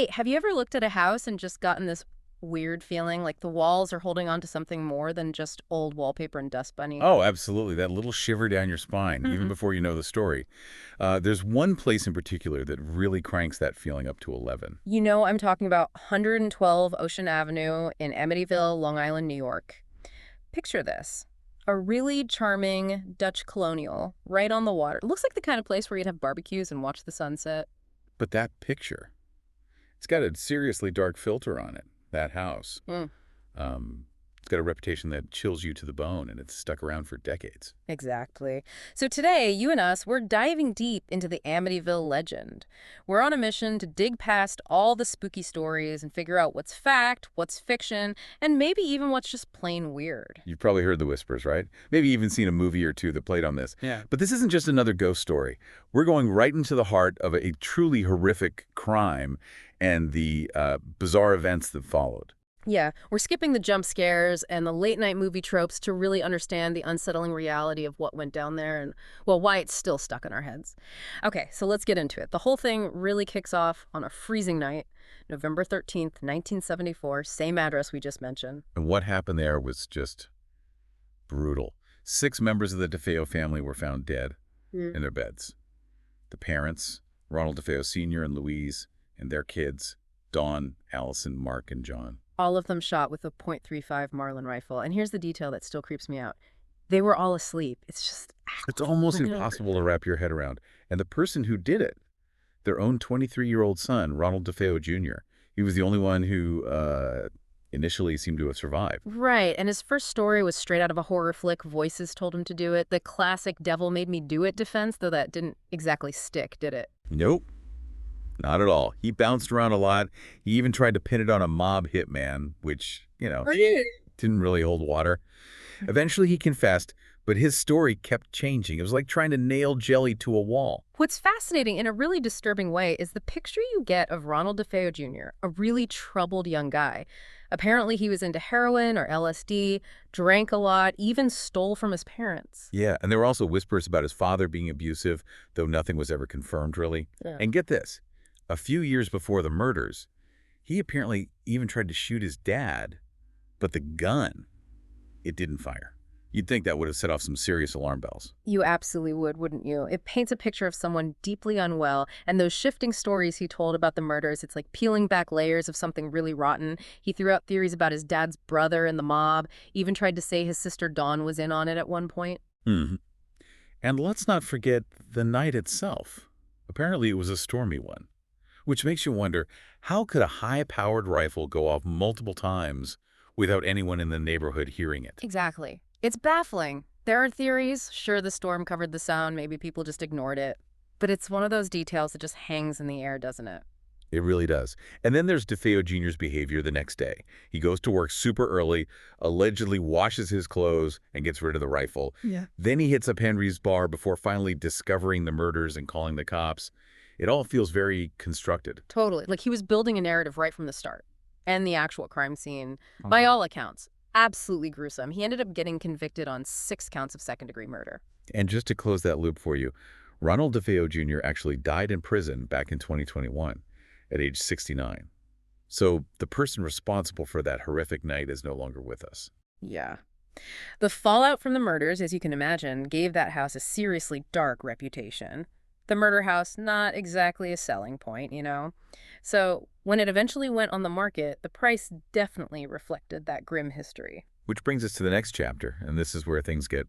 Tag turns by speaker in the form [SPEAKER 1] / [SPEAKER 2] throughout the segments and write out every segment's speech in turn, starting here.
[SPEAKER 1] Hey, have you ever looked at a house and just gotten this weird feeling like the walls are holding on to something more than just old wallpaper and dust bunnies?
[SPEAKER 2] Oh, absolutely. That little shiver down your spine, even
[SPEAKER 1] Mm-mm.
[SPEAKER 2] before you know the story. There's one place in particular that really cranks that feeling up to 11.
[SPEAKER 1] You know, I'm talking about 112 Ocean Avenue in Amityville, Long Island, New York. Picture this. A really charming Dutch colonial right on the water. Looks like the kind of place where you'd have barbecues and watch the sunset.
[SPEAKER 2] But that picture, it's got a seriously dark filter on it, that house.
[SPEAKER 1] Mm.
[SPEAKER 2] It's got a reputation that chills you to the bone, and it's stuck around for decades.
[SPEAKER 1] Exactly. So today, you and us, we're diving deep into the Amityville legend. We're on a mission to dig past all the spooky stories and figure out what's fact, what's fiction, and maybe even what's just plain weird.
[SPEAKER 2] You've probably heard the whispers, right? Maybe even seen a movie or two that played on this.
[SPEAKER 1] Yeah.
[SPEAKER 2] But this isn't just another ghost story. We're going right into the heart of a truly horrific crime and the bizarre events that followed.
[SPEAKER 1] Yeah, we're skipping the jump scares and the late night movie tropes to really understand the unsettling reality of what went down there and, well, why it's still stuck in our heads. Okay, so let's get into it. The whole thing really kicks off on a freezing night, November 13th, 1974, same address we just mentioned.
[SPEAKER 2] And what happened there was just brutal. 6 members of the DeFeo family were found dead
[SPEAKER 1] Mm.
[SPEAKER 2] in their beds. The parents, Ronald DeFeo Sr. and Louise, and their kids, Dawn, Allison, Mark, and John.
[SPEAKER 1] All of them shot with a .35 Marlin rifle. And here's the detail that still creeps me out. They were all asleep. It's just...
[SPEAKER 2] It's almost impossible to wrap your head around. And the person who did it, their own 23-year-old son, Ronald DeFeo Jr., he was the only one who initially seemed to have survived.
[SPEAKER 1] Right, and his first story was straight out of a horror flick. Voices told him to do it. The classic devil made me do it defense, though that didn't exactly stick, did it?
[SPEAKER 2] Nope, not at all. He bounced around a lot. He even tried to pin it on a mob hitman, which, didn't really hold water. Eventually he confessed, but his story kept changing. It was like trying to nail jelly to a wall.
[SPEAKER 1] What's fascinating in a really disturbing way is the picture you get of Ronald DeFeo Jr., a really troubled young guy. Apparently he was into heroin or LSD, drank a lot, even stole from his parents.
[SPEAKER 2] Yeah, and there were also whispers about his father being abusive, though nothing was ever confirmed, really.
[SPEAKER 1] Yeah.
[SPEAKER 2] And get this, a few years before the murders, he apparently even tried to shoot his dad, but the gun, it didn't fire. You'd think that would have set off some serious alarm bells.
[SPEAKER 1] You absolutely would, wouldn't you? It paints a picture of someone deeply unwell, and those shifting stories he told about the murders, it's like peeling back layers of something really rotten. He threw out theories about his dad's brother and the mob, even tried to say his sister Dawn was in on it at one point.
[SPEAKER 2] Hmm. And let's not forget the night itself. Apparently it was a stormy one, which makes you wonder, how could a high-powered rifle go off multiple times without anyone in the neighborhood hearing it?
[SPEAKER 1] Exactly. It's baffling. There are theories. Sure, the storm covered the sound. Maybe people just ignored it. But it's one of those details that just hangs in the air, doesn't it?
[SPEAKER 2] It really does. And then there's DeFeo Jr.'s behavior the next day. He goes to work super early, allegedly washes his clothes, and gets rid of the rifle.
[SPEAKER 1] Yeah.
[SPEAKER 2] Then he hits up Henry's bar before finally discovering the murders and calling the cops. It all feels very constructed.
[SPEAKER 1] Totally. Like he was building a narrative right from the start. And the actual crime scene, by all accounts, absolutely gruesome. He ended up getting convicted on 6 counts of second-degree murder.
[SPEAKER 2] And just to close that loop for you, Ronald DeFeo Jr. actually died in prison back in 2021 at age 69. So the person responsible for that horrific night is no longer with us.
[SPEAKER 1] Yeah. The fallout from the murders, as you can imagine, gave that house a seriously dark reputation. The murder house, not exactly a selling point, you know? So when it eventually went on the market, the price definitely reflected that grim history.
[SPEAKER 2] Which brings us to the next chapter, and this is where things get,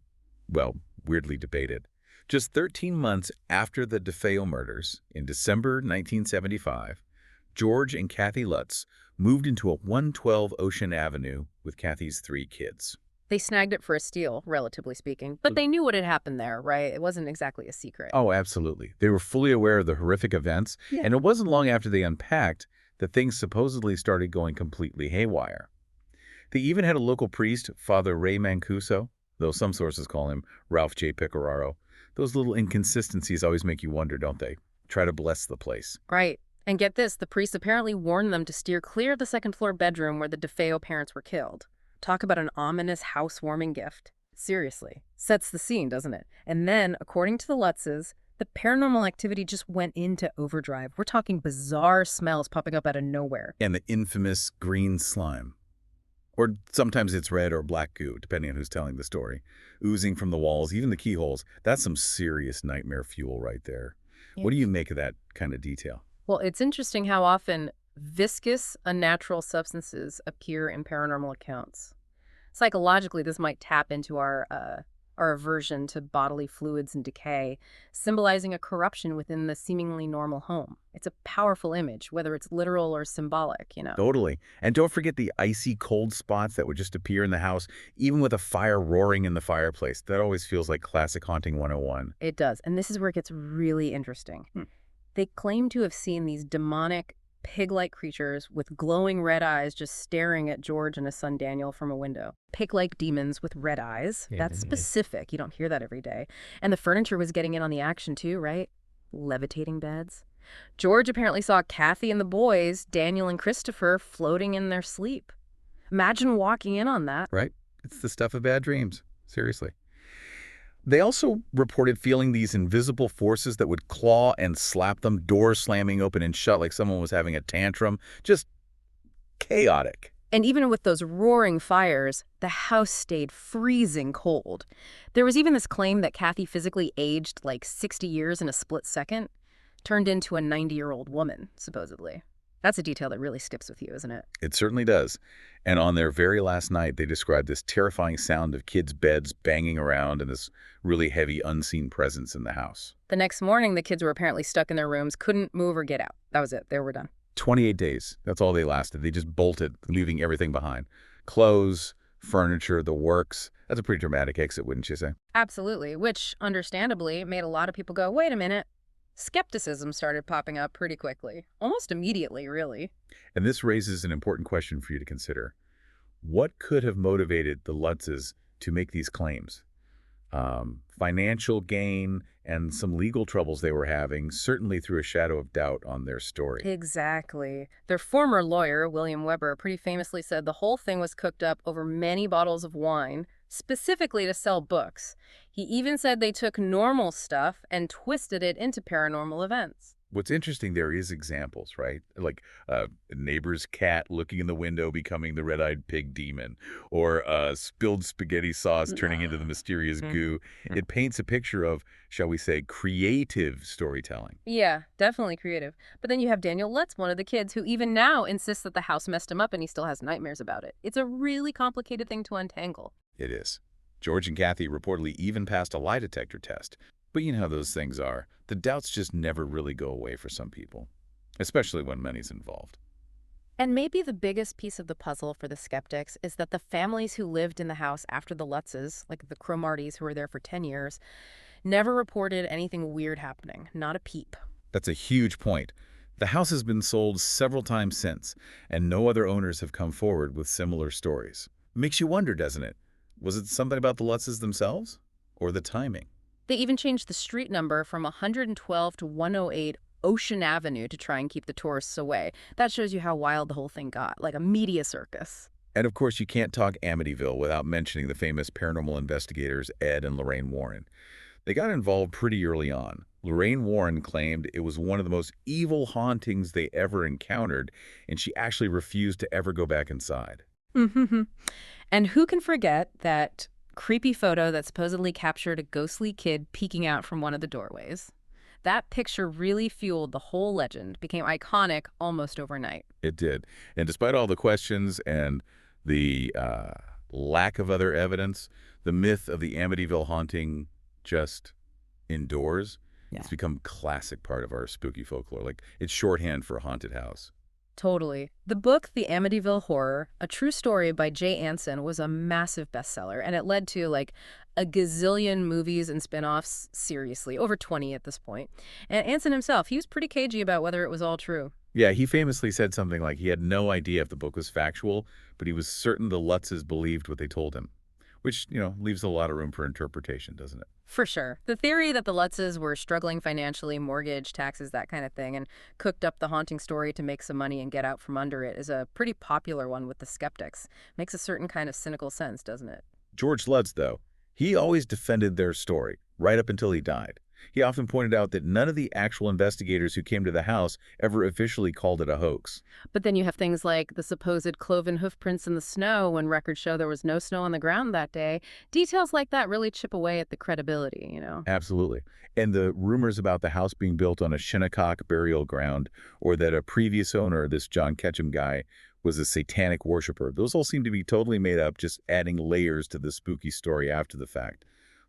[SPEAKER 2] well, weirdly debated. Just 13 months after the DeFeo murders, in December 1975, George and Kathy Lutz moved into a 112 Ocean Avenue with Kathy's 3 kids.
[SPEAKER 1] They snagged it for a steal, relatively speaking, but they knew what had happened there, right? It wasn't exactly a secret.
[SPEAKER 2] Oh, absolutely. They were fully aware of the horrific events, and it wasn't long after they unpacked that things supposedly started going completely haywire. They even had a local priest, Father Ray Mancuso, though some sources call him Ralph J. Pecoraro. Those little inconsistencies always make you wonder, don't they? Try to bless the place.
[SPEAKER 1] Right. And get this, the priest apparently warned them to steer clear of the second-floor bedroom where the DeFeo parents were killed. Talk about an ominous housewarming gift. Seriously. Sets the scene, doesn't it? And then, according to the Lutzes, The paranormal activity just went into overdrive. We're talking bizarre smells popping up out of nowhere.
[SPEAKER 2] And the infamous green slime. Or sometimes it's red or black goo, depending on who's telling the story. Oozing from the walls, even the keyholes. That's some serious nightmare fuel right there.
[SPEAKER 1] Yeah.
[SPEAKER 2] What do you make of that kind of detail?
[SPEAKER 1] Well, it's interesting how often viscous, unnatural substances appear in paranormal accounts. Psychologically, this might tap into our aversion to bodily fluids and decay, symbolizing a corruption within the seemingly normal home. It's a powerful image, whether it's literal or symbolic.
[SPEAKER 2] Totally. And don't forget the icy cold spots that would just appear in the house, even with a fire roaring in the fireplace. That always feels like classic haunting 101.
[SPEAKER 1] It does. And this is where it gets really interesting. They claim to have seen these demonic, pig-like creatures with glowing red eyes just staring at George and his son Daniel from a window. Pig-like demons with red eyes. That's specific. You don't hear that every day. And the furniture was getting in on the action too, right? Levitating beds. George apparently saw Kathy and the boys, Daniel and Christopher, floating in their sleep. Imagine walking in on that.
[SPEAKER 2] Right? It's the stuff of bad dreams. Seriously. They also reported feeling these invisible forces that would claw and slap them, doors slamming open and shut like someone was having a tantrum. Just chaotic.
[SPEAKER 1] And even with those roaring fires, the house stayed freezing cold. There was even this claim that Kathy physically aged like 60 years in a split second, turned into a 90-year-old woman, supposedly. That's a detail that really sticks with you, isn't it?
[SPEAKER 2] It certainly does. And on their very last night, they described this terrifying sound of kids' beds banging around and this really heavy, unseen presence in the house.
[SPEAKER 1] The next morning, the kids were apparently stuck in their rooms, couldn't move or get out. That was it. They were done.
[SPEAKER 2] 28 days. That's all they lasted. They just bolted, leaving everything behind. Clothes, furniture, the works. That's a pretty dramatic exit, wouldn't you say?
[SPEAKER 1] Absolutely, which, understandably, made a lot of people go, wait a minute. Skepticism started popping up pretty quickly. Almost immediately, really.
[SPEAKER 2] And this raises an important question for you to consider. What could have motivated the Lutzes to make these claims? Financial gain and some legal troubles they were having certainly threw a shadow of doubt on their story.
[SPEAKER 1] Exactly. Their former lawyer, William Weber, pretty famously said the whole thing was cooked up over many bottles of wine, specifically to sell books. He even said they took normal stuff and twisted it into paranormal events.
[SPEAKER 2] What's interesting there is examples, right? Like a neighbor's cat looking in the window becoming the red-eyed pig demon, or spilled spaghetti sauce turning into the mysterious goo. It paints a picture of, shall we say, creative storytelling.
[SPEAKER 1] Yeah, definitely creative. But then you have Daniel Lutz, one of the kids, who even now insists that the house messed him up and he still has nightmares about it. It's a really complicated thing to untangle.
[SPEAKER 2] It is. George and Kathy reportedly even passed a lie detector test. But you know how those things are. The doubts just never really go away for some people, especially when money's involved.
[SPEAKER 1] And maybe the biggest piece of the puzzle for the skeptics is that the families who lived in the house after the Lutzes, like the Cromartys who were there for 10 years, never reported anything weird happening. Not a peep.
[SPEAKER 2] That's a huge point. The house has been sold several times since, and no other owners have come forward with similar stories. Makes you wonder, doesn't it? Was it something about the Lutzes themselves? Or the timing?
[SPEAKER 1] They even changed the street number from 112 to 108 Ocean Avenue to try and keep the tourists away. That shows you how wild the whole thing got, like a media circus.
[SPEAKER 2] And of course, you can't talk Amityville without mentioning the famous paranormal investigators Ed and Lorraine Warren. They got involved pretty early on. Lorraine Warren claimed it was one of the most evil hauntings they ever encountered, and she actually refused to ever go back inside.
[SPEAKER 1] And who can forget that creepy photo that supposedly captured a ghostly kid peeking out from one of the doorways? That picture really fueled the whole legend, became iconic almost overnight.
[SPEAKER 2] It did. And despite all the questions and the lack of other evidence, the myth of the Amityville haunting just endures.
[SPEAKER 1] Yeah.
[SPEAKER 2] It's become a classic part of our spooky folklore. Like, it's shorthand for a haunted house.
[SPEAKER 1] Totally. The book, The Amityville Horror, a true story by Jay Anson, was a massive bestseller, and it led to, like, a gazillion movies and spin-offs, seriously, over 20 at this point. And Anson himself, he was pretty cagey about whether it was all true.
[SPEAKER 2] Yeah, he famously said something like he had no idea if the book was factual, but he was certain the Lutzes believed what they told him, which, leaves a lot of room for interpretation, doesn't it?
[SPEAKER 1] For sure. The theory that the Lutzes were struggling financially, mortgage, taxes, that kind of thing, and cooked up the haunting story to make some money and get out from under it is a pretty popular one with the skeptics. Makes a certain kind of cynical sense, doesn't it?
[SPEAKER 2] George Lutz, though, he always defended their story, right up until he died. He often pointed out that none of the actual investigators who came to the house ever officially called it a hoax.
[SPEAKER 1] But then you have things like the supposed cloven hoof prints in the snow when records show there was no snow on the ground that day. Details like that really chip away at the credibility.
[SPEAKER 2] Absolutely. And the rumors about the house being built on a Shinnecock burial ground, or that a previous owner, this John Ketchum guy, was a satanic worshiper, those all seem to be totally made up, just adding layers to the spooky story after the fact,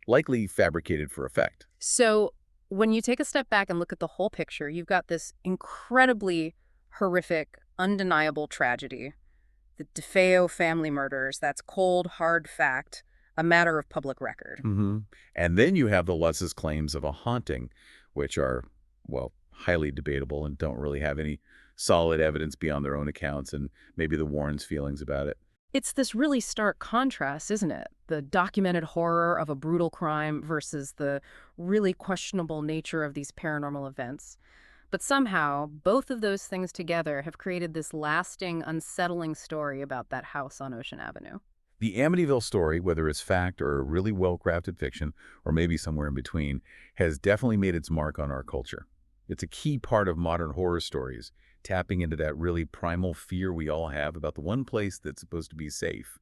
[SPEAKER 2] likely fabricated for effect.
[SPEAKER 1] So when you take a step back and look at the whole picture, you've got this incredibly horrific, undeniable tragedy. The DeFeo family murders, that's cold, hard fact, a matter of public record.
[SPEAKER 2] hmm And then you have the Lutz's claims of a haunting, which are, well, highly debatable and don't really have any solid evidence beyond their own accounts and maybe the Warrens' feelings about it.
[SPEAKER 1] It's this really stark contrast, isn't it? The documented horror of a brutal crime versus the really questionable nature of these paranormal events. But somehow, both of those things together have created this lasting, unsettling story about that house on Ocean Avenue.
[SPEAKER 2] The Amityville story, whether it's fact or really well-crafted fiction, or maybe somewhere in between, has definitely made its mark on our culture. It's a key part of modern horror stories, tapping into that really primal fear we all have about the one place that's supposed to be safe,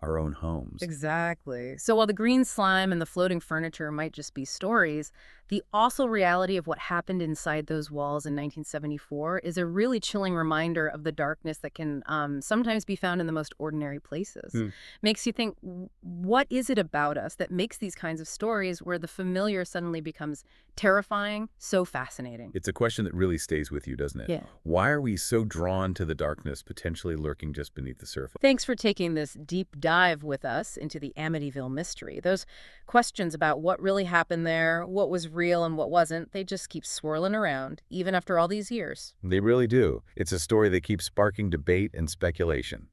[SPEAKER 2] our own homes.
[SPEAKER 1] Exactly. So while the green slime and the floating furniture might just be stories, the awful reality of what happened inside those walls in 1974 is a really chilling reminder of the darkness that can sometimes be found in the most ordinary places. Makes you think, what is it about us that makes these kinds of stories where the familiar suddenly becomes terrifying, so fascinating?
[SPEAKER 2] It's a question that really stays with you, doesn't it?
[SPEAKER 1] Yeah.
[SPEAKER 2] Why are we so drawn to the darkness potentially lurking just beneath the surface?
[SPEAKER 1] Thanks for taking this deep dive with us into the Amityville mystery. Those questions about what really happened there, what was real and what wasn't, they just keep swirling around, even after all these years.
[SPEAKER 2] They really do. It's a story that keeps sparking debate and speculation.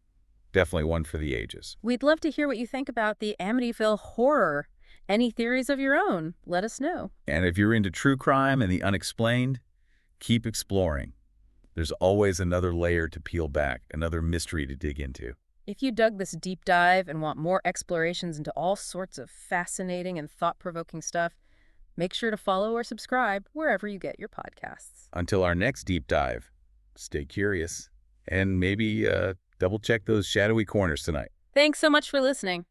[SPEAKER 2] Definitely one for the ages.
[SPEAKER 1] We'd love to hear what you think about the Amityville horror. Any theories of your own, let us know.
[SPEAKER 2] And if you're into true crime and the unexplained, keep exploring. There's always another layer to peel back, another mystery to dig into.
[SPEAKER 1] If you dug this deep dive and want more explorations into all sorts of fascinating and thought-provoking stuff, make sure to follow or subscribe wherever you get your podcasts.
[SPEAKER 2] Until our next deep dive, stay curious and maybe double check those shadowy corners tonight.
[SPEAKER 1] Thanks so much for listening.